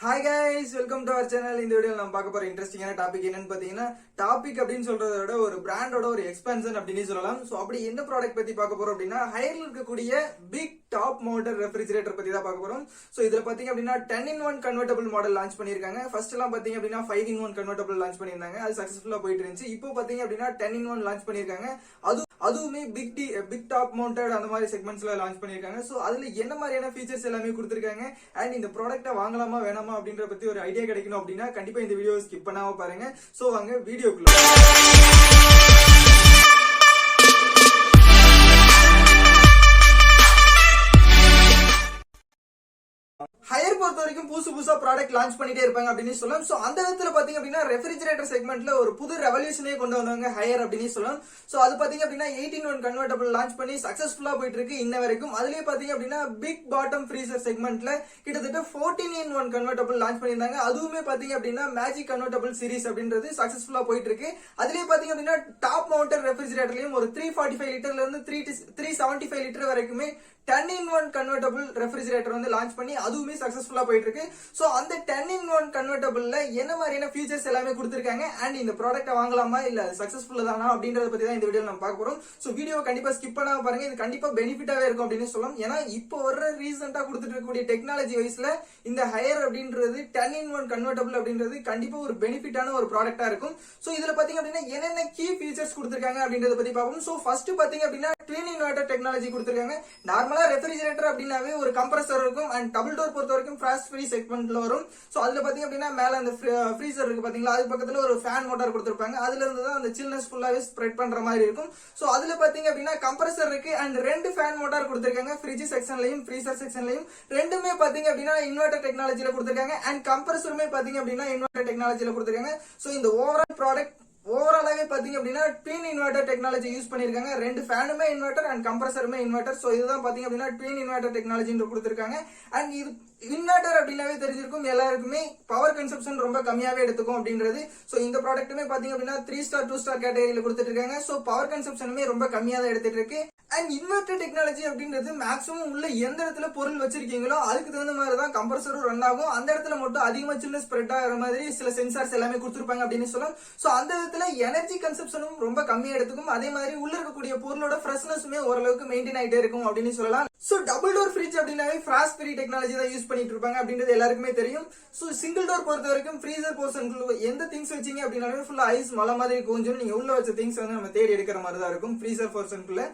Hi guys, welcome to our channel. இந்த video நம்ம பார்க்க போற இன்ட்ரெஸ்டிங்கான டாபிக் என்னன்னு பாத்தீங்கன்னா, டாபிக் அப்படின்னு சொல்றத விட ஒரு பிராண்டோட ஒரு எக்ஸ்பென்ஷன் அப்படின்னு சொல்லலாம். சோ அப்படி என்ன ப்ராடக்ட் பத்தி பார்க்க போறோம் அப்படின்னா, ஹையர்ல இருக்கக்கூடிய பிக் டாப் மவுண்டட் ரெஃப்ரிஜரேட்டர் பத்தி தான் பார்க்க போறோம். சோ இதுல பாத்தீங்க அப்படின்னா 10-in-1 கன்வெர்ட்டபிள் மாடல் லான்ச் பண்ணிருக்காங்க. ஃபர்ஸ்ட் எல்லாம் பாத்தீங்க அப்படின்னா 5-in-1 கன்வெர்ட்டபிள் லான்ச் பண்ணிருந்தாங்க. அது சக்சஸ்ஃபுல்லா போயிட்டு இருந்துச்சு. இப்போ பாத்தீங்க அப்படின்னா 10-in-1 லான்ச் பண்ணிருக்காங்க. அதுவுமே பிக் டாப் மவுண்டட் அந்த மாதிரி செக்மெண்ட்ஸ்ல லான்ச் பண்ணிருக்காங்க. சோ அதுல என்ன மாதிரியான ஃபீச்சர்ஸ் எல்லாமே கொடுத்திருக்காங்க அண்ட் இந்த ப்ராடக்ட்டை வாங்கலாமா வேணாமா அப்படின்ற பத்தி ஒரு ஐடியா கிடைக்கணும் அப்படின்னா கண்டிப்பா இந்த வீடியோ ஸ்கிப் பண்ணாம பாருங்க. சோ வாங்க வீடியோக்குள்ள. ஹையர் பொறுத்த வரைக்கும் புதுசா ப்ராடக்ட் லான்ச் பண்ணிட்டே இருப்பாங்க அப்படின்னு சொல்லலாம். சோ அந்த விதத்துல பாத்தீங்க அப்படின்னா ரெஃப்ரிஜரேட்டர் செக்மெண்ட்ல ஒரு புது ரெவல்யூஷனே கொண்டு வந்தாங்க ஹையர் அப்படின்னு சொல்லலாம். சோ அது பாத்தீங்க அப்படின்னா 18-in-1 கன்வெர்ட்டபிள் லான்ச் பண்ணி சக்சஸ்ஃபுல்லா போயிட்டு இருக்கு இன்ன வரைக்கும். அதுலயே பாத்தீங்க அப்படின்னா பிக் பாட்டம் ஃப்ரீசர் செக்மெண்ட்ல கிட்டத்தட்ட 14-in-1 கன்வெர்ட்டபிள் லான்ச் பண்ணிருந்தாங்க. அதுவுமே பாத்தீங்க அப்படின்னா மேஜிக் கன்வெர்ட்டபிள் சீரிஸ் அப்படின்றது சக்சஸ்ஃபுல்லா போயிட்டு இருக்கு. அதுலயே பாத்தீங்க அப்படின்னா டாப் மவுண்டட் ரெஃப்ரிஜரேட்டர்லயும் ஒரு 345 லிட்டர்ல இருந்து 375 லிட்டர் வரைக்குமே 10-in-1 கன்வெர்ட்டபிள் ரெஃப்ரிஜரேட்டர் வந்து லான்ச் பண்ணி அதுவுமே சக்சஸ்ஃபுல்லா போயிட்டு இருக்கு. சோ அந்த 10-in-1 கன்வெர்ட்டபிள்ல என்ன மாதிரியான ஃபீச்சர்ஸ் எல்லாமே கொடுத்திருக்காங்க அண்ட் இந்த ப்ராடக்ட்டை வாங்கலாமா இல்ல சக்சஸ்ஃபுல் தானா அப்படின்றத பத்தி தான் இந்த வீடியோல நம்ம பார்க்க போறோம். சோ வீடியோ கண்டிப்பா ஸ்கிப் பண்ணாம பாருங்க. இது கண்டிப்பா பெனிஃபிட்டாவே இருக்கும் அப்படின்னு சொல்லலாம். ஏன்னா இப்போ வர ரீசெண்டா கொடுத்துட்டு இருக்கக்கூடிய டெக்னாலஜி வைஸ்ல இந்த ஹையர் அப்படின்றது 10-in-1 கன்வெர்ட்டபிள் அப்படின்றது கண்டிப்பா ஒரு பெனிஃபிட்டான ஒரு ப்ராடக்ட்டா இருக்கும். சோ இதுல பாத்தீங்க அப்படின்னா என்னென்ன கீ ஃபீச்சர்ஸ் கொடுத்திருக்காங்க அப்படின்றத பத்தி பார்ப்போம். சோ ஃபர்ஸ்ட் பாத்தீங்க அப்படின்னா ட்வின் இன்வெர்ட்டர் டெக்னாலஜி கொடுத்திருக்காங்க. நார்மலா ரெஃப்ரிஜரேட்டர் அப்படின்னாவே ஒரு கம்ப்ரஸர் இருக்கும் அண்ட் டபுள் டோர் பொறுத்த வரைக்கும் ஃபாஸ்ட் ஃப்ரீ செக்மெண்ட்ல வரும். சோ அதுல பாத்தீங்க அப்படின்னா மேல அந்த ஃப்ரீசர் இருக்கு பாத்தீங்களா, அது பக்கத்துல ஒரு ஃபேன் மோட்டார் கொடுத்திருப்பாங்க. அதுல இருந்து தான் அந்த சில்னஸ் ஃபுல்லாவே ஸ்ப்ரெட் பண்ற மாதிரி இருக்கும். சோ அதுல பாத்தீங்க அப்படின்னா கம்ப்ரஸர் இருக்கு அண்ட் 2 ஃபேன் மோட்டார் கொடுத்திருக்காங்க. ஃப்ரிட்ஜ் செக்ஷன்லயும் ஃப்ரீசர் செக்ஷன்லயும் ரெண்டுமே பாத்தீங்க அப்படின்னா இன்வெர்ட்டர் டெக்னாலஜில கொடுத்திருக்காங்க அண்ட் கம்ப்ரஸருமே பாத்தீங்க அப்படின்னா இன்வெர்ட்டர் டெக்னாலஜில கொடுத்திருக்காங்க. சோ இந்த ஓவரால் ப்ராடக்ட் ஓவராலாவே பாத்தீங்க அப்படின்னா ட்வின் இன்வெர்ட்டர் டெக்னாலஜி யூஸ் பண்ணிருக்காங்க. 2 ஃபேனுமே இன்வெர்ட்டர் அண்ட் கம்ப்ரஸருமே இன்வெர்ட்டர். சோ இதுதான் பாத்தீங்க அப்படின்னா ட்வின் இன்வெர்ட்டர் டெக்னாலஜி கொடுத்திருக்காங்க. அண்ட் இது இன்வெர்ட்டர் அப்படின்னாவே தெரிஞ்சிருக்கும் எல்லாருக்குமே பவர் கன்சப்ஷன் ரொம்ப கம்மியாவே எடுத்துக்கும் அப்படின்றது. சோ இந்த ப்ராடக்ட்டுமே பாத்தீங்க அப்படின்னா 3 ஸ்டார் 2 ஸ்டார் கேட்டகரியில கொடுத்துட்டு இருக்காங்க. சோ பவர் கன்சப்ஷனுமே ரொம்ப கம்மியா தான் எடுத்துட்டு இருக்கு. அண்ட் இன்வெர்ட்டர் டெக்னாலஜி அப்படின்றது மேக்ஸிமம் உள்ள எந்த இடத்துல பொருள் வச்சிருக்கீங்களோ அதுக்கு தகுந்த மாதிரி தான் கம்ப்ரஸரும் ரன் ஆகும். அந்த இடத்துல மட்டும் அதிகமா சின்ன ஸ்ப்ரெட் ஆகிற மாதிரி சில சென்சார்ஸ் எல்லாமே கொடுத்திருப்பாங்க அப்படின்னு சொல்லலாம். சோ அந்த விதத்துல எனர்ஜி கன்சப்ஷனும் ரொம்ப கம்மியா எடுத்துக்கும். அதே மாதிரி உள்ள இருக்கக்கூடிய பொருளோட ஃப்ரெஷ்னஸுமே ஓரளவுக்கு மெயின்டைன் ஆயிட்டே இருக்கும் அப்படின்னு சொல்லலாம். சோ டபுள் டோர் ஃப்ரிட்ஜ் அப்படின்னாவே ஃபாஸ்ட் ஃப்ரீ டெக்னாலஜி தான் யூஸ் பண்ணிட்டு இருப்பாங்க அப்படின்றது எல்லாருக்குமே தெரியும். சோ சிங்கிள் டோர் பொறுத்த வரைக்கும் ஃப்ரீசர் போர்ஷனுக்குள்ள எந்த திங்ஸ் வச்சீங்க அப்படின்னாலுமே ஃபுல்லா ஐஸ் மலை மாதிரி கொஞ்சம் நீங்க உள்ள வச்ச திங்ஸ் வந்து நம்ம தேடி எடுக்கிற மாதிரி தான் இருக்கும் ஃப்ரீசர் போர்ஷனுக்குள்ள.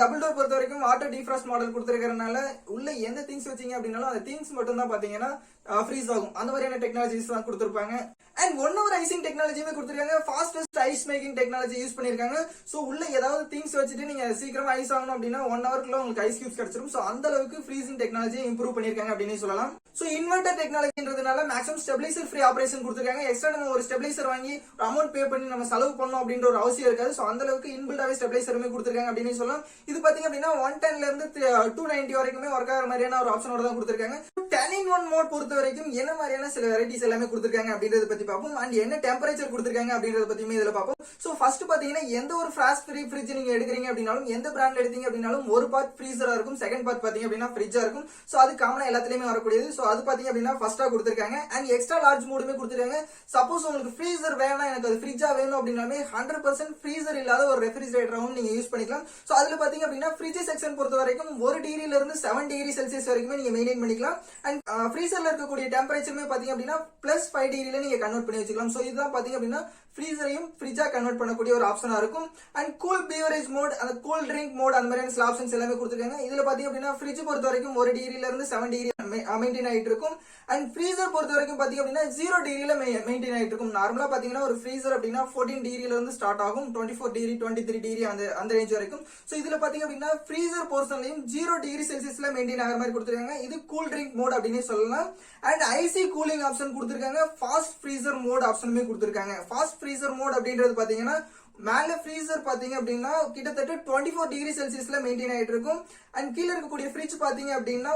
டபுள் டோர் பொறுத்த வரைக்கும் ஆட்டோ டிஃப்ராஸ்ட் மாடல் கொடுத்திருக்கிறதுனால உள்ள எந்த திங்ஸ் வச்சீங்க அப்படின்னாலும் அந்த திங்ஸ் மட்டும் தான் பாத்தீங்கன்னா ஃப்ரீஸ் ஆகும். அந்த மாதிரியான டெக்னாலஜிஸ் தான் கொடுத்திருப்பாங்க. அண்ட் 1 hour ஐசிங் டெக்னாலஜியுமே கொடுத்திருக்காங்க. Fastest ice making technology use பண்ணிருக்காங்க. சோ உள்ள ஏதாவது திங்ஸ் வச்சுட்டு நீங்க சீக்கிரமா ஐஸ் ஆகணும் அப்படின்னா 1 hourக்குள்ள உங்களுக்கு ஐஸ் கியூப்ஸ் கிடைச்சிரும். சோ அந்த அளவுக்கு ஃப்ரீசிங் டெக்னாலஜி இம்ப்ரூவ் பண்ணிருக்காங்க அப்படின்னு சொல்லலாம். சோ இன்வெர்ட்டர் டெக்னாலஜின்றதுனால மேக்ஸிமம் ஸ்டெபிலைசர் ஃப்ரீ ஆபரேஷன் கொடுத்திருக்காங்க. எக்ஸ்ட்ரா நம்ம ஒரு ஸ்டெபிலைசர் வாங்கி அமௌண்ட் பே பண்ணி நம்ம செலவு பண்ணணும் அப்படின்ற ஒரு அவசியம் இருக்காது. சோ அந்த அளவுக்கு இன்பில்டாவே ஸ்டெபிலைசருமே கொடுத்திருக்காங்க அப்படின்னு சொல்லலாம். இது பாத்தீங்க அப்படின்னா 110ல இருந்து 290 வரைக்குமே ஒர்க் ஆகிற மாதிரியான ஒரு ஆப்ஷனோட தான் கொடுத்திருக்காங்க. 10-in-1 மோட் பொறுத்த வரைக்கும் என்ன மாதிரியான சில வெரைட்டிஸ் எல்லாமே கொடுத்திருக்காங்க அப்படின்றத பத்தி பார்ப்போம். அண்ட் என்ன டெம்பரேச்சர் கொடுத்திருக்காங்க அப்படின்றத பத்தியுமே இதுல பார்ப்போம். சோ ஃபர்ஸ்ட் பாத்தீங்கன்னா எந்த ஒரு ஃபாஸ்ட் ஃப்ரீ ஃப்ரிட்ஜ் நீங்க எடுக்கிறீங்க அப்படின்னாலும் எந்த பிராண்ட் எடுத்தீங்க அப்படின்னாலும் ஒரு பார்ட் ஃப்ரீசரா இருக்கும், செகண்ட் பார்ட் பாத்தீங்க அப்படின்னா ஃப்ரிட்ஜா இருக்கும். சோ அது காமனா எல்லாத்துலயுமே வரக்கூடியது. சோ அது பாத்தீங்க அப்படின்னா ஃபர்ஸ்டா கொடுத்திருக்காங்க. அண்ட் எக்ஸ்ட்ரா லார்ஜ் மோடுமே கொடுத்திருக்காங்க. சப்போஸ் உங்களுக்கு ஃப்ரீசர் வேணாம், எனக்கு அது ஃப்ரிட்ஜா வேணும் அப்படின்னாலே 100% ஃப்ரீசர் இல்லாத ஒரு ரெஃப்ரிஜரேட்டரும் நீங்க யூஸ் பண்ணிக்கலாம். சோ அதுல பாத்தீங்க அப்படின்னா ஃப்ரிட்ஜ் செக்ஷன் பொறுத்த வரைக்கும் 1 டிகிரில இருந்து 7 டிகிரி செல்சியஸ் வரைக்கும் நீங்க மெயின்டைன் பண்ணிக்கலாம். அண்ட் ஃப்ரீசர்ல இருக்கக்கூடிய டெம்பரேச்சருமே பாத்தீங்க அப்படின்னா +5 டிகிரில நீங்க கன்வெர்ட் பண்ணி வச்சுக்கலாம். சோ இதுதான் பாத்தீங்க அப்படின்னா ஃப்ரீசரையும் ஃப்ரிட்ஜா கன்வெர்ட் பண்ணக்கூடிய ஒரு ஆப்ஷனா இருக்கும். அண்ட் கூல் பீவரேஜ் மோட், அந்த கூல் ட்ரிங்க் மோட், அந்த மாதிரியான சில ஆப்ஷன்ஸ் எல்லாமே கொடுத்திருக்காங்க. இதுல பாத்தீங்க அப்படின்னா ஃப்ரிட்ஜ் பொறுத்த வரைக்கும் 1 டிகிரில இருந்து 7 டிகிரி மெயின்டைன் ஆயிட்டு இருக்கும். அண்ட் ஃப்ரீசர் பொறுத்த வரைக்கும் பாத்தீங்க அப்படின்னா 0 டிகிரில மெயின்டைன் ஆயிட்டு இருக்கும். நார்மலா பாத்தீங்கன்னா ஒரு ஃப்ரீசர் அப்படின்னா 14 டிகிரில இருந்து ஸ்டார்ட் ஆகும், 24 டிகிரி 23 டிகிரி அந்த ரேஞ்ச் வரைக்கும். சோ இதுல பாத்தீங்க அப்படின்னா ஃப்ரீசர் போர்ஷன்லயும் 0 டிகிரி செல்சியஸ்ல மெயின்டைன் ஆகிற மாதிரி கொடுத்திருக்காங்க. இது கூல் ட்ரிங்க் மோட் அப்படின்னு சொல்லலாம். அண்ட் ஐசி கூலிங் ஆப்ஷன் கொடுத்திருக்காங்க. ஃபாஸ்ட் ஃப்ரீசர் மோட் ஆப்ஷனுமே கொடுத்திருக்காங்க. ஃபாஸ்ட் ஃப்ரீசர் மோட் அப்படின்றது பாத்தீங்கன்னா மேல ஃப்ரீசர் பாத்தீங்க அப்படின்னா கிட்டத்தட்ட 24 டிகிரி செல்சியஸ்ல மெயின்டைன் ஆயிட்டு இருக்கும். அண்ட் கீழே இருக்கக்கூடிய ஃப்ரிட்ஜ் பாத்தீங்க அப்படின்னா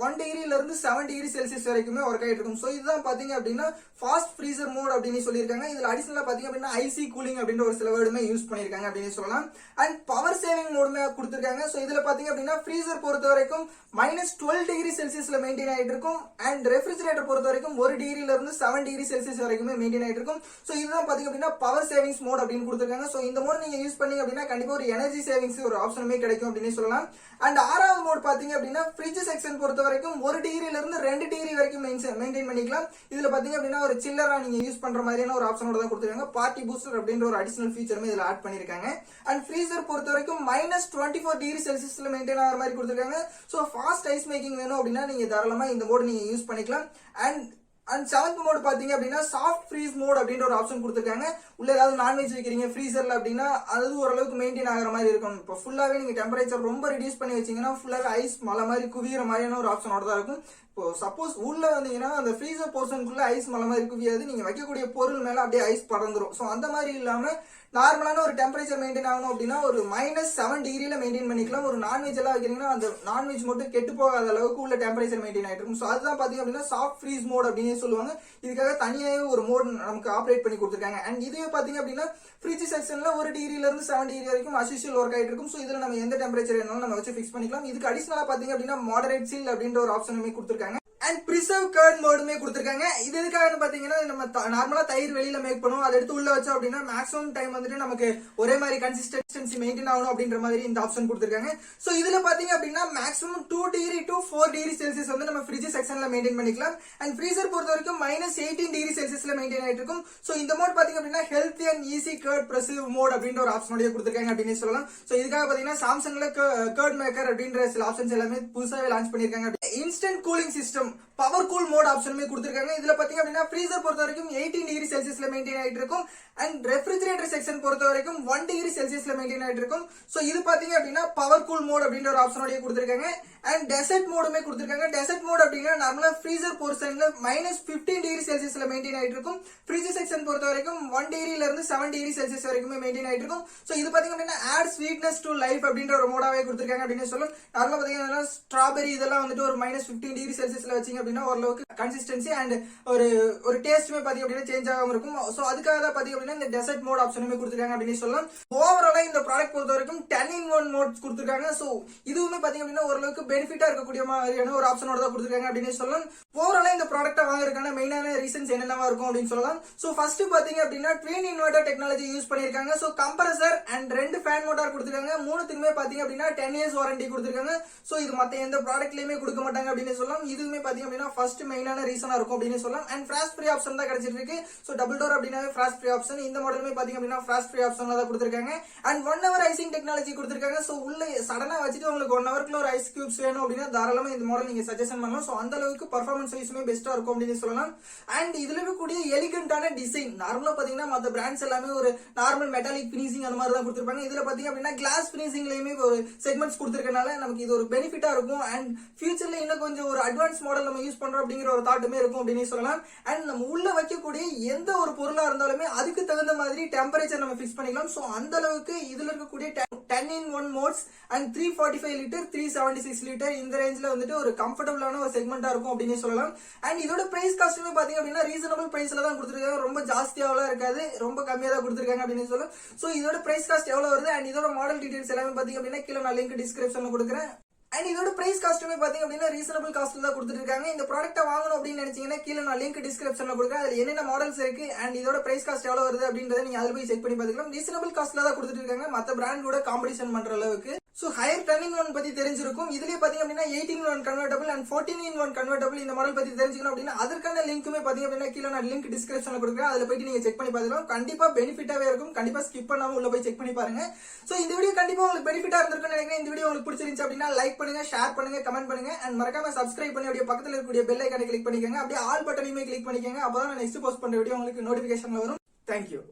1 டிகிரில இருந்து 7 டிகிரி செல்சியஸ் வரைக்குமே ஒர்க் ஆயிட்டு இருக்கும். ஸோ இதுதான் பாத்தீங்க அப்படின்னா ஃபாஸ்ட் ஃப்ரீசர் மோட் அப்படின்னு சொல்லியிருக்காங்க. இதுல அடிஷனலா பாத்தீங்க அப்படின்னா ஐசி கூலிங் அப்படின்ற ஒரு சில வேர்டுமே யூஸ் பண்ணிருக்காங்க அப்படின்னு சொல்லலாம். அண்ட் பவர் சேவிங் மோடுமே கொடுத்திருக்காங்க. ஸோ இதுல பாத்தீங்க அப்படின்னா ஃப்ரீசர் பொறுத்த வரைக்கும் -12 டிகிரி செல்சியஸ்ல மெயின்டைன் ஆயிட்டு இருக்கும். அண்ட் ரெஃப்ரிஜரேட்டர் பொறுத்த வரைக்கும் 1 டிகிரில இருந்து 7 டிகிரி செல்சியஸ் வரைக்குமே மெயின்டைன் ஆயிட்டு இருக்கும். ஸோ இதுதான் பாத்தீங்க அப்படின்னா பவர் சேவிங்ஸ் மோட் அப்படின்னு கொடுத்திருக்காங்க. ஸோ இந்த மோட் நீங்க யூஸ் பண்ணீங்க அப்படின்னா கண்டிப்பா ஒரு எனர்ஜி சேவிங்ஸ் ஒரு ஆப்ஷனுமே கிடைக்கும் அப்படின்னு சொல்லலாம். அண்ட் ஆறாவது மோட் பாத்தீங்க அப்படின்னா ஃப்ரிட்ஜ் செக்ஷன் பொறுத்த வரைக்கும் 1 டிகிரில இருந்து 2 டிகிரி வரைக்கும் மெயின்டைன் பண்ணிக்கலாம். இதுல பாத்தீங்க அப்படின்னா ஒரு சில்லரா நீங்க யூஸ் பண்ற மாதிரியான ஒரு ஆப்ஷனோட தான் கொடுத்திருக்காங்க. பார்ட்டி பூஸ்டர் அப்படின்ற ஒரு அடிஷனல் ஃபீச்சருமே இதுல ஆட் பண்ணிருக்காங்க. அண்ட் ஃப்ரீசர் பொறுத்த வரைக்கும் -24 டிகிரி செல்சியஸ்ல மெயின்டைன் ஆகிற மாதிரி கொடுத்திருக்காங்க. ஸோ ஃபாஸ்ட் ஐஸ் மேக்கிங் வேணும் அப்படின்னா நீங்க தாராளமா இந்த மோட் நீங்க யூஸ் பண்ணிக்கலாம். அண்ட் செவன்த் மோட் பாத்தீங்க அப்படின்னா சாஃப்ட் ஃப்ரீஸ் மோட் அப்படின்ற ஒரு ஆப்ஷன் கொடுத்திருக்காங்க. உள்ள ஏதாவது நான்வெஜ் வைக்கிறீங்க ஃப்ரீசர்ல அப்படின்னா அது ஓரளவுக்கு மெயின்டைன் ஆகிற மாதிரி இருக்கும். இப்போ ஃபுல்லாவே நீங்க டெம்பரேச்சர் ரொம்ப ரெடியூஸ் பண்ணி வச்சீங்கன்னா ஃபுல்லாவே ஐஸ் மலை மாதிரி குவியற மாதிரியான ஒரு ஆப்ஷனோட தான் இருக்கும். இப்போ சப்போஸ் உள்ள வந்தீங்கன்னா அந்த ஃப்ரீசர் போர்ஷனுக்குள்ள ஐஸ் மலை மாதிரி குவியாது, நீங்க வைக்கக்கூடிய பொருள் மேல அப்படியே ஐஸ் பறந்துரும். ஸோ அந்த மாதிரி இல்லாம நார்மலான ஒரு டெம்பரேச்சர் மெயின்டைன் ஆகணும் அப்படின்னா ஒரு -7 டிகிரில மெயின்டைன் பண்ணிக்கலாம். ஒரு நான்வெஜ் எல்லாம் வைக்கிறீங்கன்னா அந்த நான்வெஜ் மட்டும் கெட்டு போகாத அளவுக்கு உள்ள டெம்பரேச்சர் மெயின்டைன் ஆயிட்டு இருக்கும். ஸோ அதுதான் பாத்தீங்க அப்படின்னா சாஃப்ட் ஃப்ரீஸ் மோட் அப்படின்னு சொல்லுவாங்க. இதுக்காக தனியாகவே ஒரு மோட் நமக்கு ஆப்ரேட் பண்ணி கொடுத்துருக்காங்க. அண்ட் இதுவே பாத்தீங்க அப்படின்னா ஃப்ரிட்ஜ் செக்ஷன்ல 1 டிகிரில இருந்து 7 டிகிரி வரைக்கும் அசிஷியல் ஒர்க் ஆயிட்டு இருக்கும். ஸோ இதுல நம்ம எந்த டெம்பரேச்சர் வேணாலும் நம்ம வச்சு ஃபிக்ஸ் பண்ணிக்கலாம். இதுக்கு அடிஷனலா பாத்தீங்க அப்படின்னா மாடரேட் சில் அப்படின்ற ஒரு ஆப்ஷனுமே கொடுத்துருக்காங்க. அண்ட் பிரிசர்வ் கர்ட் மோடுமே கொடுத்திருக்காங்க. இது எதுக்காக பாத்தீங்கன்னா நம்ம நார்மலா தயிர் வெளியில மேக் பண்ணுவோம், அதை எடுத்து உள்ள வச்சோம் அப்படின்னா மேக்ஸிமம் டைம் வந்துட்டு நமக்கு ஒரே மாதிரி கன்சிஸ்டன்சி மெயின்டைன் ஆகணும் அப்படின்ற மாதிரி இந்த ஆப்ஷன் கொடுத்திருக்காங்க. சோ இதுல பாத்தீங்க அப்படின்னா maximum 2 degree to 4 degree Celsius வந்து நம்ம ஃப்ரிட்ஜ் செக்ஷன்ல மெயின்டைன் பண்ணிக்கலாம். அண்ட் ஃப்ரீசர் பொறுத்த வரைக்கும் -18 டிகிரி செல்சியஸ்ல மெயின்டைன் ஆயிட்டு இருக்கும். சோ இந்த மோட் பாத்தீங்க அப்படின்னா healthy and easy curd preserve mode அப்படின்ற ஒரு ஆப்ஷனோட கொடுத்திருக்காங்க அப்படின்னு சொல்லலாம். சோ இதுக்காக பாத்தீங்கன்னா சாம்சங்ல கர்ட் மேக்கர் அப்படின்ற சில ஆப்ஷன்ஸ் எல்லாமே புதுசாவே லான்ச் பண்ணிருக்காங்க. Instant cooling system power cool mode ஆப்ஷனுமே கொடுத்திருக்காங்க. இதுல பாத்தீங்க அப்படின்னா ஃப்ரீசர் பொறுத்த வரைக்கும் 18 டிகிரி செல்சியஸ்ல மெயின்டைன் ஆயிட்டு இருக்கும். அண்ட் ரெஃப்ரிஜரேட்டர் செக்ஷன் பொறுத்த வரைக்கும் 1 டிகிரி செல்சியஸ்ல மெயின்டைன் ஆயிட்டு இருக்கும். சோ இது பாத்தீங்க அப்படின்னா பவர் கூல் மோட் அப்படின்ற ஒரு ஆப்ஷனோட கொடுத்திருக்காங்க. அண்ட் டெசர்ட் மோடுமே கொடுத்திருக்காங்க. டெசர்ட் மோட் அப்படின்னா நார்மலா ஃப்ரீசர் போர்ஷன்ல -15 டிகிரி செல்சியஸ்ல மெயின்டைன் ஆயிட்டு இருக்கும். ஃப்ரிட்ஜ் செக்ஷன் பொறுத்த வரைக்கும் 1 டிகிரில இருந்து 7 டிகிரி செல்சியஸ் வரைக்கும் மெயின்டைன் ஆயிட்டு இருக்கும். சோ இது பாத்தீங்க அப்படின்னா ஆட் ஸ்வீட்னஸ் டு லைஃப் அப்படின்ற ஒரு மோடாவே கொடுத்திருக்காங்க அப்படின்னு சொல்லலாம். நார்மலா பாத்தீங்கன்னா ஸ்ட்ராபெரி இதெல்லாம் வந்துட்டு ஒரு -15 டிகிரி செல்சியஸ்ல வச்சீங்க அப்படின்னா ஓரளவுக்கு கன்சிஸ்டன்சி அண்ட் ஒரு டேஸ்ட்டுமே பாத்தீங்க அப்படின்னா சேஞ்ச் ஆகாம இருக்கும். சோ அதுக்காக தான் பாத்தீங்க அப்படின்னா இந்த டெசர்ட் மோட் ஆப்ஷனுமே கொடுத்திருக்காங்க அப்படின்னு சொல்லலாம். ஓவராலா இந்த ப்ராடக்ட் பொறுத்த வரைக்கும் 10-in-1 மோட்ஸ் கொடுத்திருக்காங்க. சோ இதுவுமே பாத்தீங்க அப்படின்னா ஓரளவுக்கு பெனிஃபிட்டா இருக்கக்கூடிய மாதிரியான ஒரு ஆப்ஷனோட தான் கொடுத்திருக்காங்க அப்படின்னு சொல்லலாம். ஓவராலா இந்த ப்ராடக்ட்டை வாங்குறதுக்கான மெயினான ரீசன்ஸ் என்னென்னவா இருக்கும் அப்படின்னு சொல்லலாம். சோ ஃபர்ஸ்ட் பாத்தீங்க அப்படின்னா ட்வின் இன்வெர்டர் டெக்னாலஜி யூஸ் பண்ணிருக்காங்க. So compressor and 2 fan motor கொடுத்திருக்காங்க. மூணுத்துக்குமே பாத்தீங்க அப்படின்னா 10 இயர்ஸ் வாரண்டி கொடுத்திருக்காங்க. சோ இது மத்த எந்த ப்ராடக்ட்லயுமே கொடுக்க மாட்டாங்க அப்படின்னு சொல்லலாம். இதுவுமே பாத்தீங்க அப்படின்னா ஃபர்ஸ்ட் மெயினான ரீசனா இருக்கும் அப்படின்னு சொல்லலாம். அண்ட் ஃபிராஸ்ட் ஃப்ரீ ஆப்ஷன் தான் கிடைச்சிட்டு இருக்கு. சோ டபுள் டோர் அப்படினாவே ஃபிராஸ்ட் ஃப்ரீ ஆப்ஷன். இந்த மாடலுமே பாத்தீங்க அப்படின்னா ஃபிராஸ்ட் ஃப்ரீ ஆப்ஷன்ல தான் கொடுத்திருக்காங்க. அண்ட் 1 hour ஐசிங் டெக்னாலஜி கொடுத்திருக்காங்க. சோ உள்ள சடனா வச்சிட்டு உங்களுக்கு 1 hourக்குள்ள ஒரு ஐஸ் கியூப்ஸ் வேணும் அப்படின்னா தாராளமா இந்த மாடல் நீங்க சஜஷன் பண்ணலாம். சோ அந்த அளவுக்கு பெர்ஃபார்மன்ஸ் வைஸ்மே பெஸ்டா இருக்கும் அப்படின்னு சொல்லலாம். அண்ட் இதுல இருக்கக்கூடிய எலிகண்டான டிசைன் நார்மலா பாத்தீங்கன்னா மத்த பிராண்ட்ஸ் எல்லாமே ஒரு நார்மல் மெட்டாலிக் ஃபினிஷிங் அந்த மாதிரி தான் கொடுத்திருப்பாங்க. இதுல பாத்தீங்க அப்படின்னா கிளாஸ் ஃபினிஷிங்லயுமே ஒரு செக்மெண்ட்ஸ் கொடுத்திருக்கனால நமக்கு இது ஒரு பெனிஃபிட்டா இருக்கும். அண்ட் ஃபியூச்சர்ல இன்னும் கொஞ்சம் ஒரு அட்வான்ஸ் மாடல் நம்ம யூஸ் பண்றோம் அப்படிங்கிற ஒரு தாட்டுமே இருக்கும் அப்படின்னு சொல்லலாம். அண்ட் நம்ம உள்ள வைக்கக்கூடிய எந்த ஒரு பொருளா இருந்தாலுமே அதுக்கு தகுந்த மாதிரி டெம்பரேச்சர் நம்ம ஃபிக்ஸ் பண்ணிக்கலாம். சோ அந்த அளவுக்கு இதுல இருக்கக்கூடிய 10-in-1 modes and 345 litre 376 litre இந்த ரேஞ்ச்ல வந்துட்டு ஒரு கம்ஃபர்டபுளான ஒரு செக்மெண்டா இருக்கும் அப்படின்னு சொல்லலாம். அண்ட் இதோட பிரைஸ் காஸ்ட்டுமே பாத்தீங்க அப்படின்னா ரீசனபிள் பிரைஸ்ல தான் கொடுத்திருக்காங்க. ரொம்ப ஜாஸ்தியாவெல்லாம் இருக்காது, ரொம்ப கம்மியா தான் கொடுத்திருக்காங்க அப்படின்னு சொல்லலாம். சோ இதோட பிரைஸ் காஸ்ட் எவ்வளவு வருது அண்ட் இதோட மாடல் டீடைல்ஸ் எல்லாமே பாத்தீங்க அப்படின்னா கீழே நான் லிங்க் டிஸ்கிரிப்ஷன்ல கொடுக்குறேன். அண்ட் இதோட பிரைஸ் காஸ்ட்டுமே பாத்தீங்க அப்படின்னா ரீசனபிள் காஸ்ட்ல தான் கொடுத்துட்டு இருக்காங்க. இந்த ப்ராடக்ட்டை வாங்கணும் அப்படின்னு நினைச்சீங்கன்னா கீழே நான் லிங்க் டிஸ்கிரிப்ஷன்ல கொடுக்குறேன். அதுல என்னென்ன மாடல்ஸ் இருக்கு அண்ட் இதோட பிரைஸ் காஸ்ட் எவ்வளவு வருது அப்படின்றத நீங்க அதுல போய் செக் பண்ணி பாத்துக்கலாம். ரீசனபிள் காஸ்ட்ல தான் கொடுத்துட்டு இருக்காங்க மத்த பிராண்டோட காம்படிஷன் பண்ற அளவுக்கு. சோ ஹையர் 10-in-1 பத்தி தெரிஞ்சிருக்கும். இதுலயே பாத்தீங்க அப்படின்னா 18-in-1 convertible and 14-in-1 convertible இந்த மாடல் பத்தி தெரிஞ்சுக்கணும் அப்படின்னா அதற்கான லிங்க்குமே பாத்தீங்க அப்படின்னா கீழே நான் லிங்க் டிஸ்கிரிப்ஷன்ல கொடுக்குறேன். அதுல போயிட்டு நீங்க செக் பண்ணி பாத்துக்கலாம். கண்டிப்பா பெனிஃபிட்டாவே இருக்கும். கண்டிப்பா ஸ்கிப் பண்ணாம உள்ள போய் செக் பண்ணி பாருங்க. சோ இந்த வீடியோ கண்டிப்பா உங்களுக்கு பெனிஃபிட்டா இருந்திருக்கும்னு நினைக்கிறேன். இந்த வீடியோ உங்களுக்கு பிடிச்சிருந்துச்சு அப்படின்னா லைக் பண்ணுங்க, ஷேர் பண்ணுங்க, கமெண்ட் பண்ணுங்க அண்ட் மறக்காம சப்ஸ்கிரைப் பண்ணி அப்படியே பக்கத்துல இருக்கக்கூடிய பெல் ஐகானை கிளிக் பண்ணிக்கோங்க. அப்படியே ஆல் பட்டனையுமே கிளிக் பண்ணிக்கோங்க. அப்பதான் நான் நெக்ஸ்ட் போஸ்ட் பண்ற வீடியோ உங்களுக்கு நோட்டிபிகேஷன்ல வரும். தேங்க்யூ.